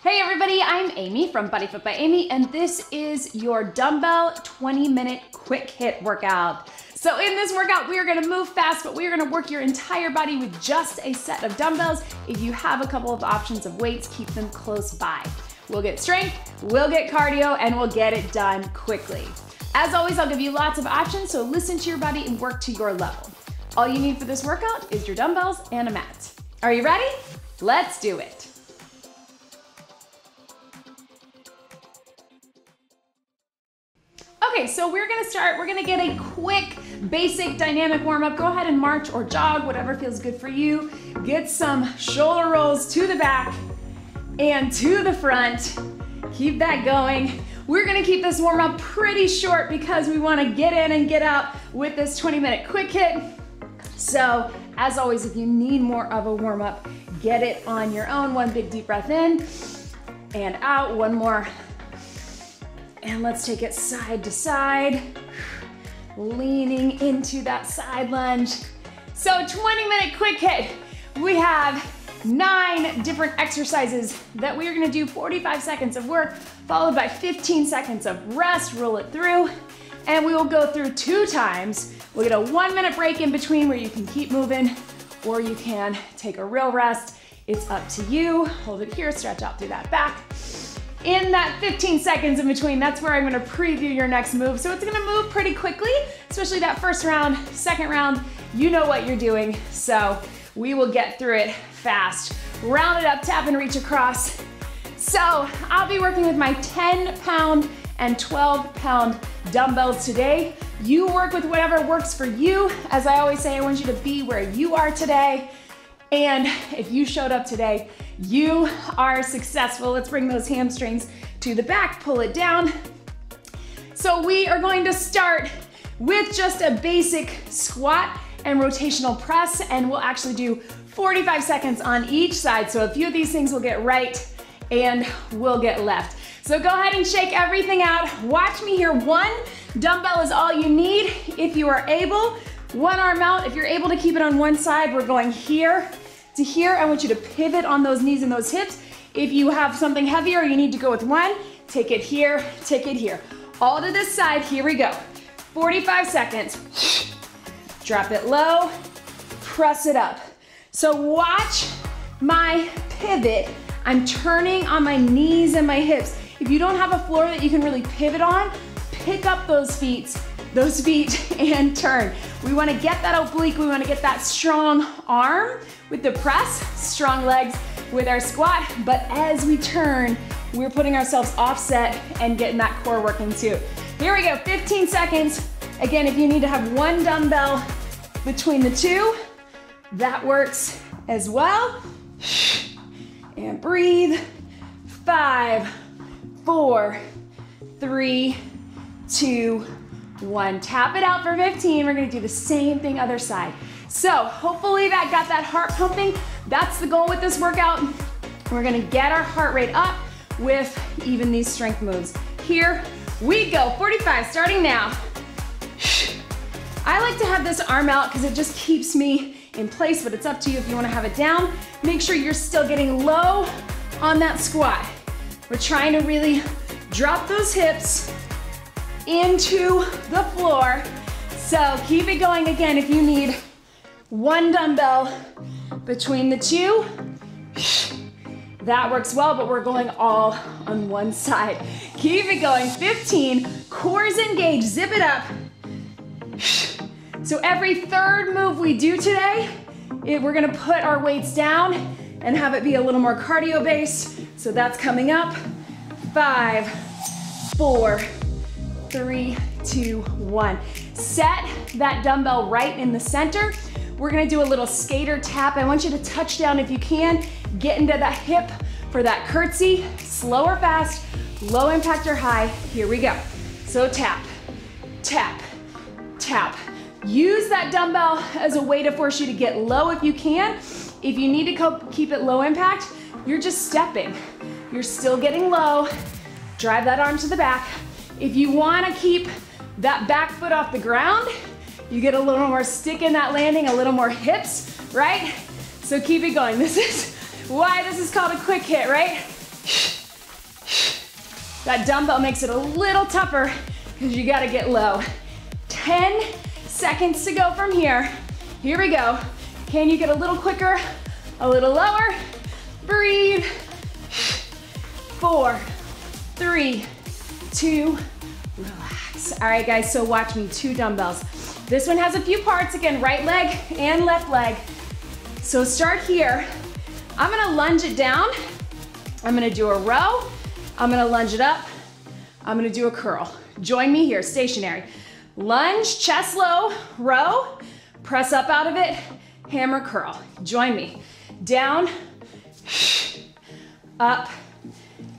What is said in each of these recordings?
Hey everybody, I'm Amy from BodyFit by Amy, and this is your dumbbell 20-minute quick HIIT workout. So in this workout, we are gonna move fast, but we are gonna work your entire body with just a set of dumbbells. If you have a couple of options of weights, keep them close by. We'll get strength, we'll get cardio, and we'll get it done quickly. As always, I'll give you lots of options, so listen to your body and work to your level. All you need for this workout is your dumbbells and a mat. Are you ready? Let's do it. Okay, so we're gonna get a quick, basic dynamic warm-up. Go ahead and march or jog, whatever feels good for you. Get some shoulder rolls to the back and to the front. Keep that going. We're gonna keep this warm-up pretty short because we wanna get in and get out with this 20-minute quick HIIT. So, as always, if you need more of a warm-up, get it on your own. One big deep breath in and out, one more. And let's take it side to side, leaning into that side lunge. So 20-minute quick HIIT. We have 9 different exercises that we are gonna do 45 seconds of work, followed by 15 seconds of rest, roll it through, and we will go through 2 times. We'll get a 1-minute break in between where you can keep moving, or you can take a real rest. It's up to you. Hold it here, stretch out through that back. In that 15 seconds in between, that's where I'm gonna preview your next move. So it's gonna move pretty quickly, especially that first round, second round, you know what you're doing. So we will get through it fast. Round it up, tap and reach across. So I'll be working with my 10-pound and 12-pound dumbbells today. You work with whatever works for you. As I always say, I want you to be where you are today. And if you showed up today, you are successful. Let's bring those hamstrings to the back, pull it down. So we are going to start with just a basic squat and rotational press, and we'll actually do 45 seconds on each side. So a few of these things will get right and we'll get left. So go ahead and shake everything out. Watch me here. 1 dumbbell is all you need if you are able. 1 arm out. If you're able to keep it on one side, we're going here to here. I want you to pivot on those knees and those hips. If you have something heavier, you need to go with 1, take it here, take it here. All to this side, here we go. 45 seconds. Drop it low, press it up. So watch my pivot. I'm turning on my knees and my hips. If you don't have a floor that you can really pivot on, pick up those feet and turn. We wanna get that oblique, we wanna get that strong arm with the press, strong legs with our squat, but as we turn, we're putting ourselves offset and getting that core working too. Here we go, 15 seconds. Again, if you need to have 1 dumbbell between the 2, that works as well. And breathe. 5, 4, 3, 2, 1. Tap it out for 15. We're gonna do the same thing other side. So hopefully that got that heart pumping. That's the goal with this workout. We're gonna get our heart rate up with even these strength moves. Here we go, 45, starting now. I like to have this arm out because it just keeps me in place, but it's up to you if you wanna have it down. Make sure you're still getting low on that squat. We're trying to really drop those hips into the floor. So keep it going. Again, if you need 1 dumbbell between the 2, that works well, but we're going all on one side. Keep it going, 15, cores engaged, zip it up. So every 3rd move we do today, we're gonna put our weights down and have it be a little more cardio based. So that's coming up. 5, 4, 3, 2, 1. Set that dumbbell right in the center. We're gonna do a little skater tap. I want you to touch down if you can. Get into that hip for that curtsy. Slow or fast, low impact or high. Here we go. So tap, tap, tap. Use that dumbbell as a way to force you to get low if you can. If you need to keep it low impact, you're just stepping. You're still getting low. Drive that arm to the back. If you wanna keep that back foot off the ground, you get a little more stick in that landing, a little more hips, right? So keep it going. This is why this is called a quick HIIT, right? That dumbbell makes it a little tougher because you gotta get low. 10 seconds to go from here. Here we go. Can you get a little quicker, a little lower? Breathe. 4, 3, 2, relax. All right, guys, so watch me, 2 dumbbells. This one has a few parts, again, right leg and left leg. So start here. I'm gonna lunge it down. I'm gonna do a row. I'm gonna lunge it up. I'm gonna do a curl. Join me here, stationary. Lunge, chest low, row, press up out of it, hammer curl. Join me. Down, up,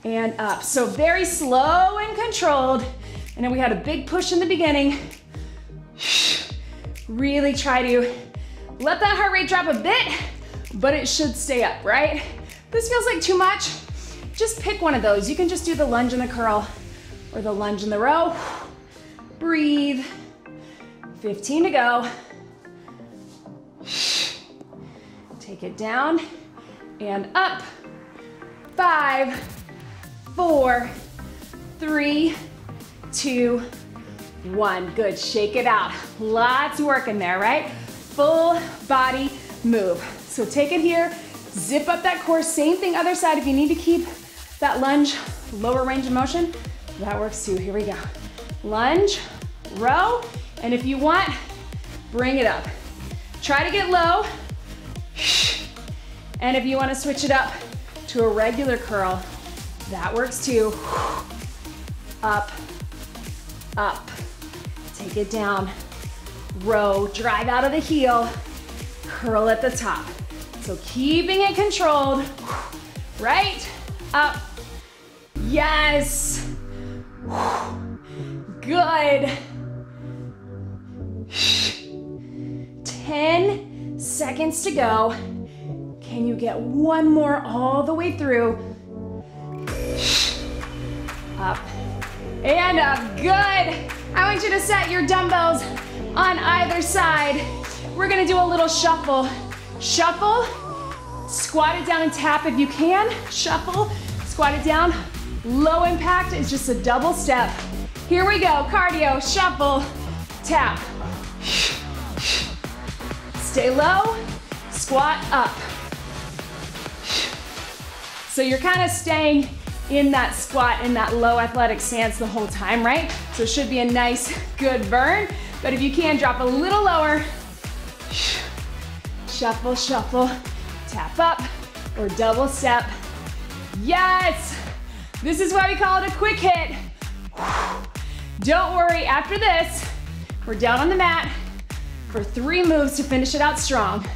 and up. So very slow and controlled. And then we had a big push in the beginning. Really try to let that heart rate drop a bit, but it should stay up, right? This feels like too much. Just pick one of those. You can just do the lunge and the curl or the lunge and the row. Breathe. 15 to go. Take it down and up. 5, 4, 3, 2, 1. Good, shake it out. Lots of work in there, right? Full body move. So take it here, zip up that core. Same thing other side. If you need to keep that lunge, lower range of motion, that works too. Here we go. Lunge, row, and if you want, bring it up. Try to get low. And if you want to switch it up to a regular curl, that works too. Up, up. Take it down. Row, drive out of the heel, curl at the top. So keeping it controlled. Right, up. Yes. Good. 10 seconds to go. Can you get one more all the way through? Up and up. Good. I want you to set your dumbbells on either side. We're gonna do a little shuffle. Shuffle, squat it down and tap if you can. Shuffle, squat it down. Low impact is just a double step. Here we go, cardio, shuffle, tap. Stay low, squat up. So you're kind of staying in that squat, in that low athletic stance the whole time, right? So it should be a nice, good burn. But if you can, drop a little lower. Shuffle, shuffle, tap up, or double step. Yes! This is why we call it a quick hit. Don't worry, after this, we're down on the mat for 3 moves to finish it out strong.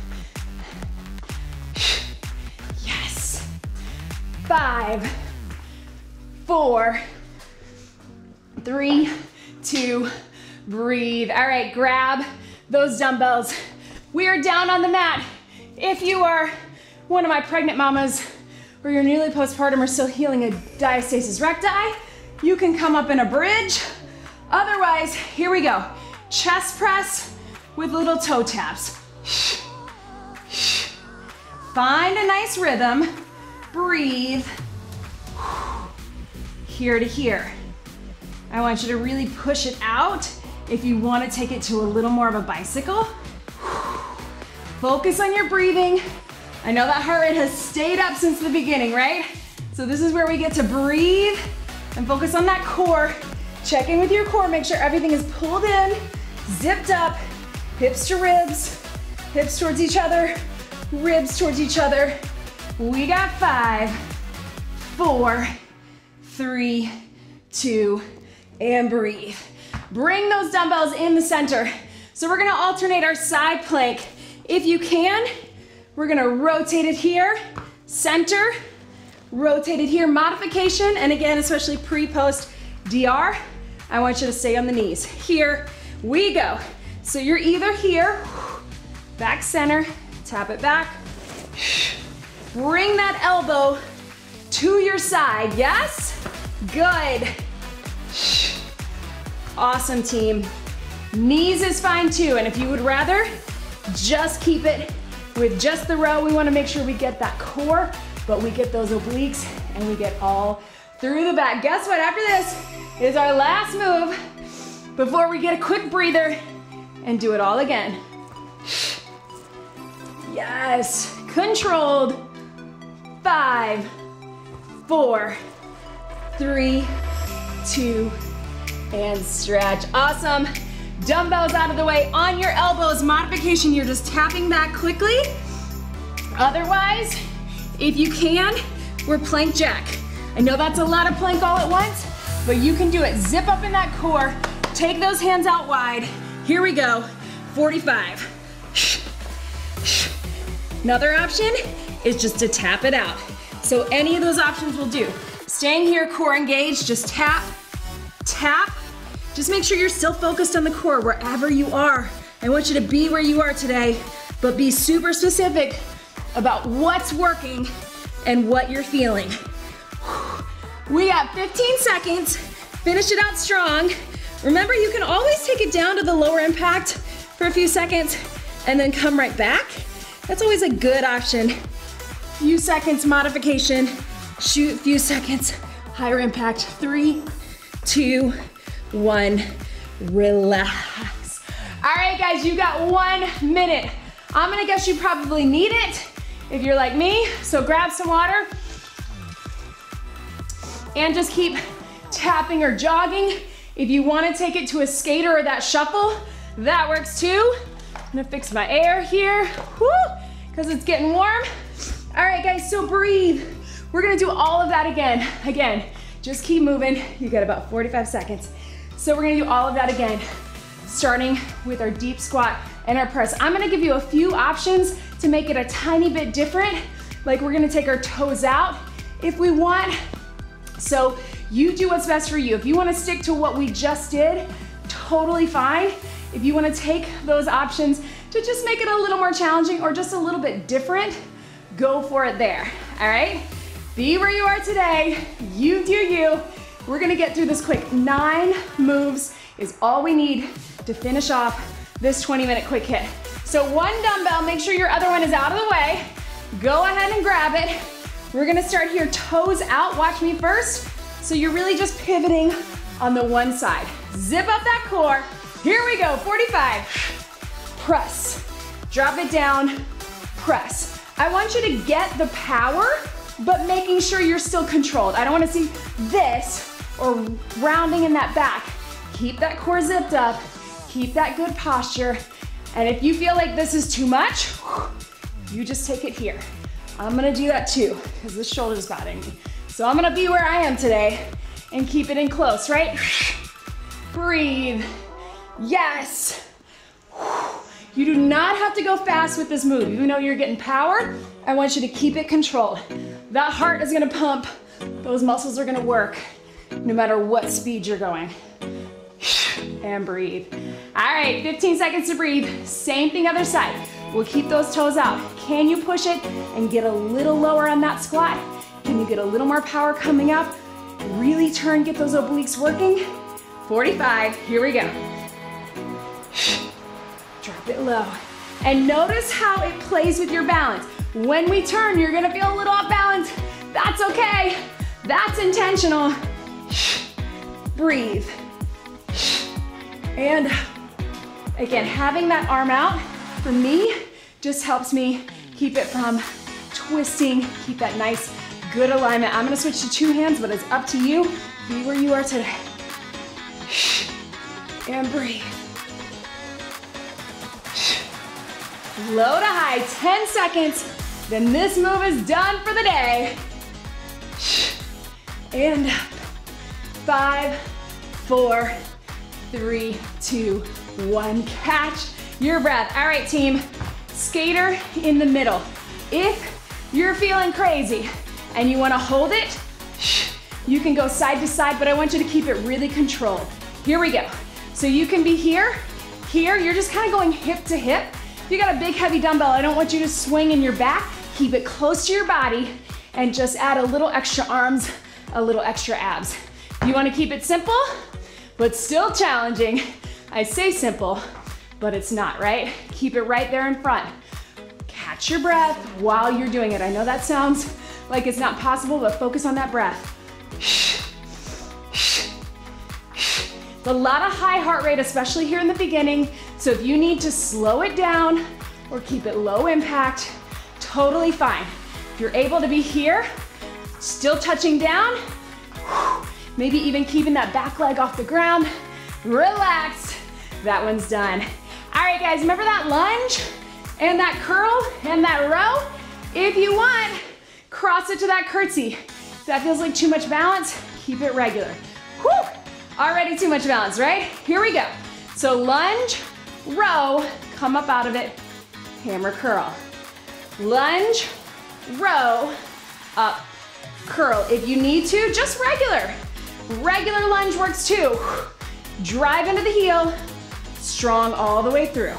Yes. 5, 4, 3, 2, breathe. All right, grab those dumbbells. We are down on the mat. If you are one of my pregnant mamas or you're newly postpartum or still healing a diastasis recti, you can come up in a bridge. Otherwise, here we go. Chest press with little toe taps. Find a nice rhythm. Breathe. Here to here. I want you to really push it out if you want to take it to a little more of a bicycle. Focus on your breathing. I know that heart rate has stayed up since the beginning, right? So this is where we get to breathe and focus on that core. Check in with your core, make sure everything is pulled in, zipped up, hips to ribs, hips towards each other, ribs towards each other. We got 5, 4, 3, 2, and breathe. Bring those dumbbells in the center. So we're gonna alternate our side plank. If you can, we're gonna rotate it here, center, rotate it here, modification, and again, especially pre-post DR, I want you to stay on the knees. Here we go. So you're either here, back center, tap it back, bring that elbow to your side, yes? Good. Awesome, team. Knees is fine too, and if you would rather just keep it with just the row, we wanna make sure we get that core but we get those obliques and we get all through the back. Guess what? After this is our last move before we get a quick breather and do it all again. Yes, controlled. 5, 4, 3, 2, and stretch. Awesome. Dumbbells out of the way, on your elbows. Modification, you're just tapping back quickly. Otherwise, if you can, we're plank jack. I know that's a lot of plank all at once, but you can do it. Zip up in that core, take those hands out wide. Here we go, 45. Another option is just to tap it out. So any of those options will do. Staying here, core engaged, just tap, tap. Just make sure you're still focused on the core wherever you are. I want you to be where you are today, but be super specific about what's working and what you're feeling. We got 15 seconds. Finish it out strong. Remember, you can always take it down to the lower impact for a few seconds and then come right back. That's always a good option. Few seconds modification, shoot, few seconds, higher impact. 3, 2, 1, relax. All right, guys, you got 1 minute. I'm gonna guess you probably need it if you're like me, so grab some water and just keep tapping or jogging. If you wanna take it to a skater or that shuffle, that works too. I'm gonna fix my air here, because it's getting warm. All right, guys, so breathe. We're gonna do all of that again. Again, just keep moving. You got about 45 seconds. So we're gonna do all of that again, starting with our deep squat and our press. I'm gonna give you a few options to make it a tiny bit different. Like we're gonna take our toes out if we want. So you do what's best for you. If you wanna stick to what we just did, totally fine. If you wanna take those options to just make it a little more challenging or just a little bit different, go for it there, all right? Be where you are today, you do you. We're gonna get through this quick. 9 moves is all we need to finish off this 20-minute quick hit. So 1 dumbbell, make sure your other one is out of the way. Go ahead and grab it. We're gonna start here, toes out, watch me first. So you're really just pivoting on the one side. Zip up that core. Here we go, 45. Press, drop it down, press. I want you to get the power, but making sure you're still controlled. I don't wanna see this or rounding in that back. Keep that core zipped up, keep that good posture, and if you feel like this is too much, you just take it here. I'm gonna do that too, because this shoulder's bothering me. So I'm gonna be where I am today and keep it in close, right? Breathe, yes. You do not have to go fast with this move. Even though you're getting power, I want you to keep it controlled. That heart is gonna pump, those muscles are gonna work, no matter what speed you're going. And breathe. All right, 15 seconds to breathe. Same thing other side. We'll keep those toes out. Can you push it and get a little lower on that squat? Can you get a little more power coming up? Really turn, get those obliques working. 45, here we go. Drop it low. And notice how it plays with your balance. When we turn, you're gonna feel a little off balance. That's okay. That's intentional. Breathe. And again, having that arm out, for me, just helps me keep it from twisting, keep that nice, good alignment. I'm gonna switch to 2 hands, but it's up to you. Be where you are today. And breathe. Low to high, 10 seconds. Then this move is done for the day. And up. 5, 4, 3, 2, 1. Catch your breath. All right, team. Skater in the middle. If you're feeling crazy and you want to hold it, you can go side to side, but I want you to keep it really controlled. Here we go. So you can be here, here. You're just kind of going hip to hip. If you got a big heavy dumbbell, I don't want you to swing in your back. Keep it close to your body and just add a little extra arms, a little extra abs. You want to keep it simple, but still challenging. I say simple, but it's not, right? Keep it right there in front. Catch your breath while you're doing it. I know that sounds like it's not possible, but focus on that breath. A lot of high heart rate, especially here in the beginning. So if you need to slow it down or keep it low impact, totally fine. If you're able to be here, still touching down, maybe even keeping that back leg off the ground, relax, that one's done. All right, guys, remember that lunge and that curl and that row? If you want, cross it to that curtsy. If that feels like too much balance, keep it regular. Whew. Already too much balance, right? Here we go. So lunge, row, come up out of it, hammer curl. Lunge, row, up, curl. If you need to, just regular. Regular lunge works too. Drive into the heel, strong all the way through.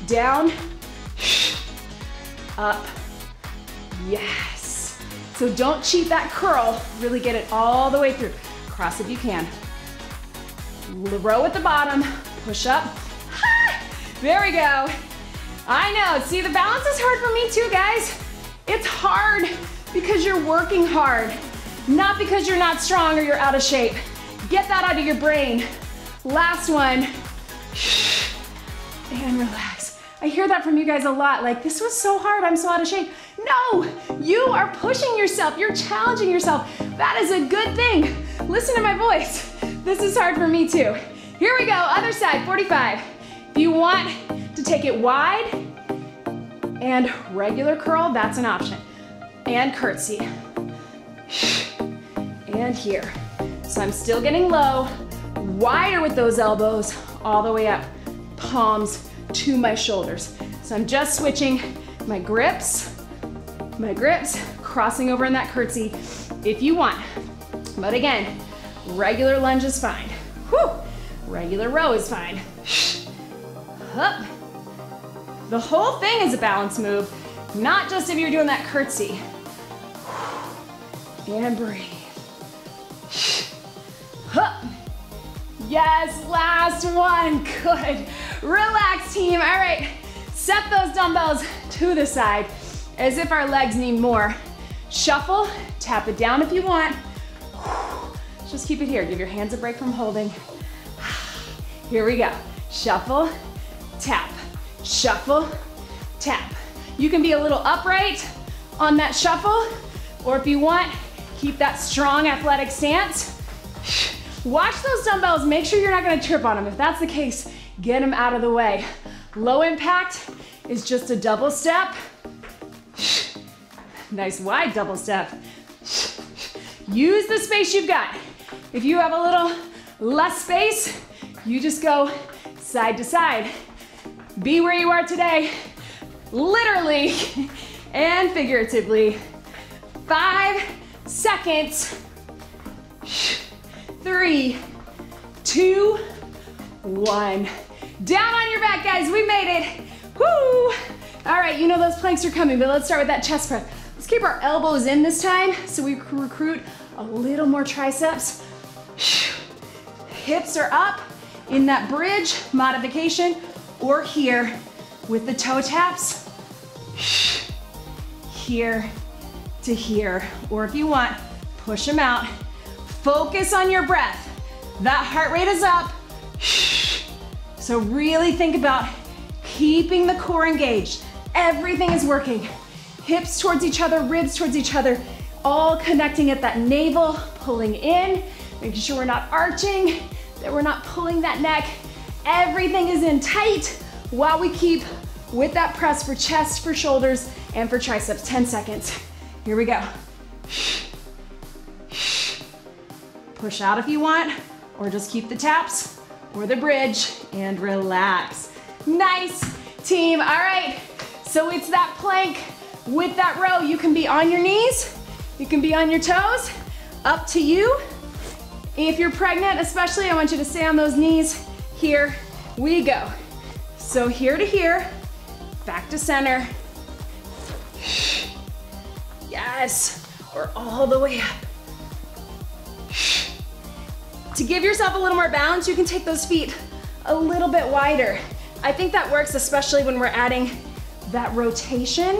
Down, up, yes. So don't cheat that curl, really get it all the way through. Cross if you can. Row at the bottom, push up. Ha! There we go. I know, see, the balance is hard for me too, guys. It's hard because you're working hard, not because you're not strong or you're out of shape. Get that out of your brain. Last one. And relax. I hear that from you guys a lot, like, this was so hard, I'm so out of shape. No, you are pushing yourself, you're challenging yourself. That is a good thing. Listen to my voice. This is hard for me too. Here we go, other side, 45. If you want to take it wide and regular curl, that's an option. And curtsy. And here. So I'm still getting low, wider with those elbows, all the way up, palms to my shoulders. So I'm just switching my grips, crossing over in that curtsy if you want. But again, regular lunge is fine. Whew. Regular row is fine. Up. The whole thing is a balance move, not just if you're doing that curtsy. And breathe. Up. Yes, last one. Good. Relax, team. All right, set those dumbbells to the side as if our legs need more. Shuffle, tap it down if you want. Just keep it here. Give your hands a break from holding. Here we go. Shuffle, tap, shuffle, tap. You can be a little upright on that shuffle, or if you want, keep that strong athletic stance. Watch those dumbbells. Make sure you're not gonna trip on them. If that's the case, get them out of the way. Low impact is just a double step. Nice wide double step. Use the space you've got. If you have a little less space, you just go side to side. Be where you are today, literally and figuratively. 5 seconds. 3, 2, 1. Down on your back, guys, we made it. Woo! All right, you know those planks are coming, but let's start with that chest press. Let's keep our elbows in this time so we recruit a little more triceps. Hips are up in that bridge modification, or here with the toe taps. Here to here, or if you want, push them out. Focus on your breath. That heart rate is up. So really think about keeping the core engaged. Everything is working. Hips towards each other, ribs towards each other, all connecting at that navel, pulling in, making sure we're not arching, that we're not pulling that neck. Everything is in tight while we keep with that press for chest, for shoulders, and for triceps. 10 seconds. Here we go. Push out if you want, or just keep the taps or the bridge and relax. Nice, team. All right, so it's that plank with that row. You can be on your knees, you can be on your toes, up to you. If you're pregnant especially, I want you to stay on those knees. Here we go. So here to here, back to center. Yes, we're all the way up. To give yourself a little more balance, you can take those feet a little bit wider. I think that works especially when we're adding that rotation.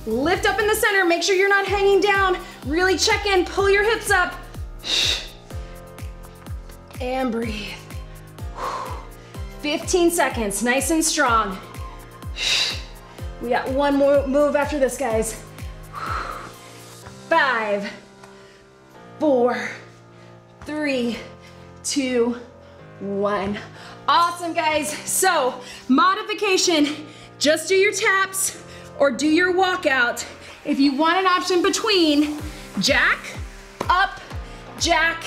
Lift up in the center, make sure you're not hanging down. Really check in, pull your hips up. And breathe. 15 seconds, nice and strong. We got one more move after this, guys. 5, 4, 3, 2, 1. Awesome, guys. So, modification, just do your taps or do your walkout. If you want an option between jack, up, jack,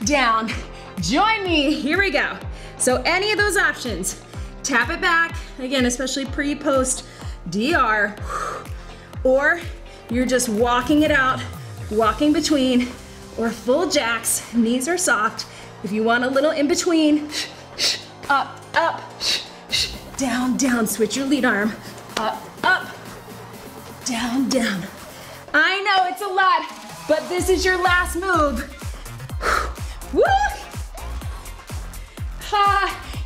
down, join me. Here we go. So any of those options, tap it back, again, especially pre, post, DR, or you're just walking it out, walking between, or full jacks, knees are soft. If you want a little in between, up, up, down, down, switch your lead arm, up, up, down, down. I know it's a lot, but this is your last move. Woo!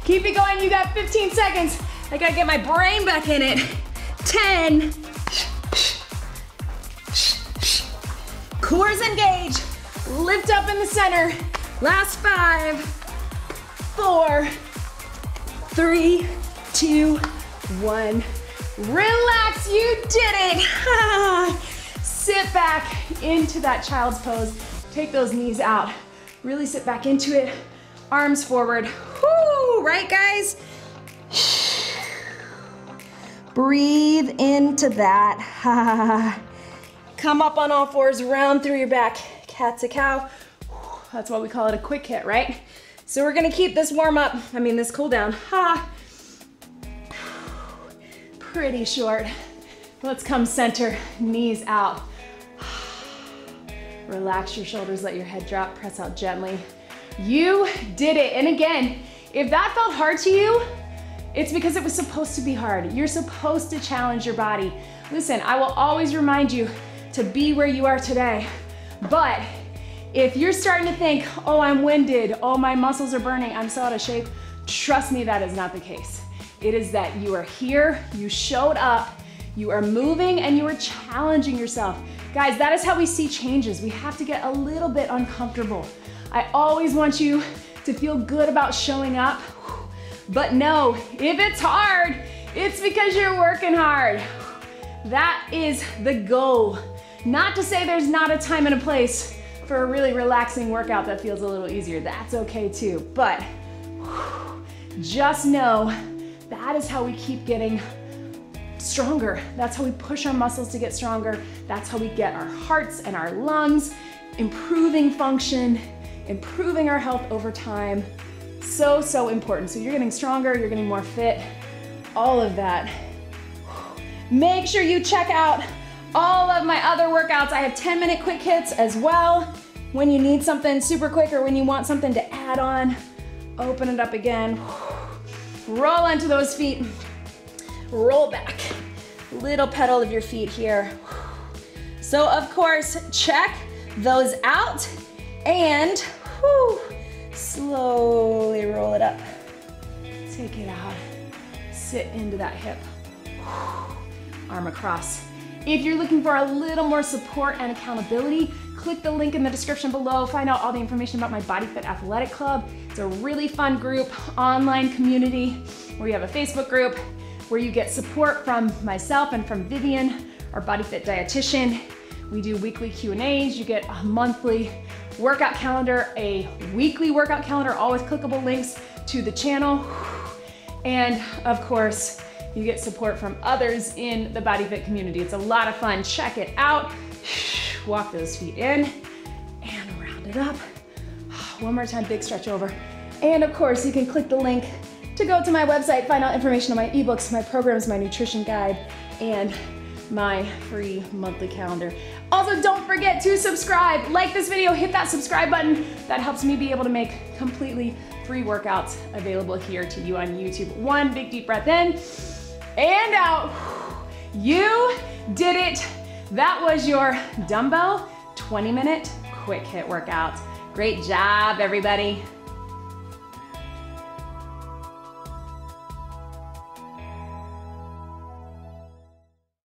Keep it going, you got 15 seconds. I gotta get my brain back in it. 10. Cores engage. Lift up in the center. Last 5, 4, 3, 2, 1. Relax, you did it. Sit back into that child's pose. Take those knees out. Really sit back into it. Arms forward. Whoo, right, guys? Breathe into that. Come up on all fours, round through your back. Cat to cow. That's why we call it a quick hit, right? So we're gonna keep this warm up, this cool down. Pretty short. Let's come center, knees out. Relax your shoulders, let your head drop, press out gently. You did it. And again, if that felt hard to you, it's because it was supposed to be hard. You're supposed to challenge your body. Listen, I will always remind you to be where you are today. But if you're starting to think, oh, I'm winded, oh, my muscles are burning, I'm so out of shape, trust me, that is not the case. It is that you are here, you showed up, you are moving, and you are challenging yourself. Guys, that is how we see changes. We have to get a little bit uncomfortable. I always want you to feel good about showing up, but no, if it's hard, it's because you're working hard. That is the goal. Not to say there's not a time and a place for a really relaxing workout that feels a little easier. That's okay too, but just know that is how we keep getting stronger. That's how we push our muscles to get stronger. That's how we get our hearts and our lungs improving function, improving our health over time. So, so important. So you're getting stronger, you're getting more fit, all of that. Make sure you check out all of my other workouts. I have 10-minute quick hits as well. When you need something super quick or when you want something to add on, open it up again. Roll onto those feet. Roll back. Little pedal of your feet here. So of course, check those out and slowly roll it up. Take it out. Sit into that hip. Arm across. If you're looking for a little more support and accountability, click the link in the description below. Find out all the information about my BodyFit Athletic Club. It's a really fun group, online community, where you have a Facebook group, where you get support from myself and from Vivian, our BodyFit dietitian. We do weekly Q&As. You get a monthly workout calendar, a weekly workout calendar, all with clickable links to the channel. And of course, you get support from others in the BodyFit community. It's a lot of fun. Check it out. Walk those feet in and round it up. One more time, big stretch over. And of course, you can click the link to go to my website, find out information on my ebooks, my programs, my nutrition guide, and my free monthly calendar. Also, don't forget to subscribe. Like this video, hit that subscribe button. That helps me be able to make completely free workouts available here to you on YouTube. One big deep breath in and out. You did it. That was your dumbbell 20-minute quick hit workout. Great job, everybody.